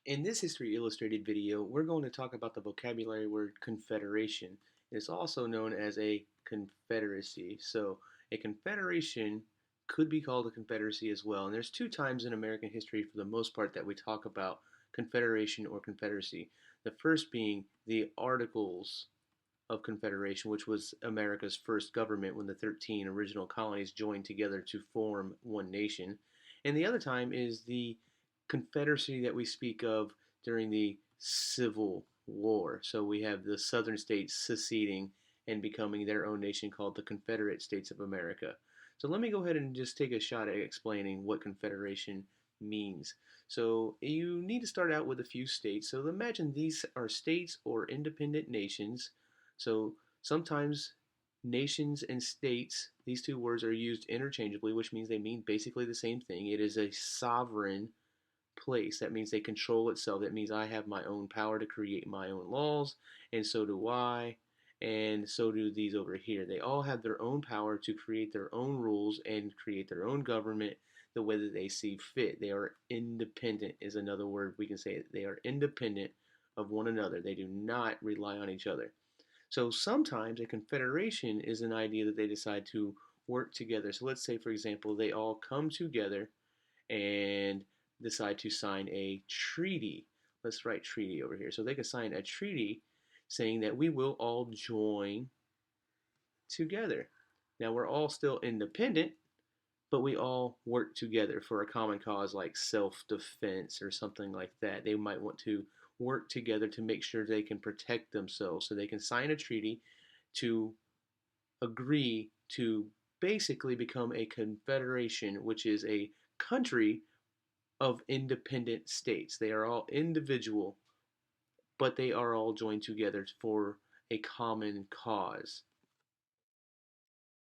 In this History Illustrated video, we're going to talk about the vocabulary word confederation. It's also known as a confederacy. So, a confederation could be called a confederacy as well. And there's two times in American history, for the most part, that we talk about confederation or confederacy. The first being the Articles of Confederation, which was America's first government when the 13 original colonies joined together to form one nation. And the other time is the Confederacy that we speak of during the Civil War. So we have the southern states seceding and becoming their own nation called the Confederate States of America. So let me go ahead and just take a shot at explaining what Confederation means. So you need to start out with a few states. So imagine these are states or independent nations. So sometimes nations and states, these two words are used interchangeably, which means they mean basically the same thing. It is a sovereign place. That means they control itself. That means I have my own power to create my own laws, and so do I, and so do these over here. They all have their own power to create their own rules and create their own government the way that they see fit. They are independent, is another word we can say. They are independent of one another. They do not rely on each other. So sometimes a confederation is an idea that they decide to work together. So let's say, for example, they all come together and decide to sign a treaty. Let's write treaty over here. So they could sign a treaty saying that we will all join together. Now we're all still independent, but we all work together for a common cause like self-defense or something like that. They might want to work together to make sure they can protect themselves. So they can sign a treaty to agree to basically become a confederation, which is a country of independent states. They are all individual, but they are all joined together for a common cause.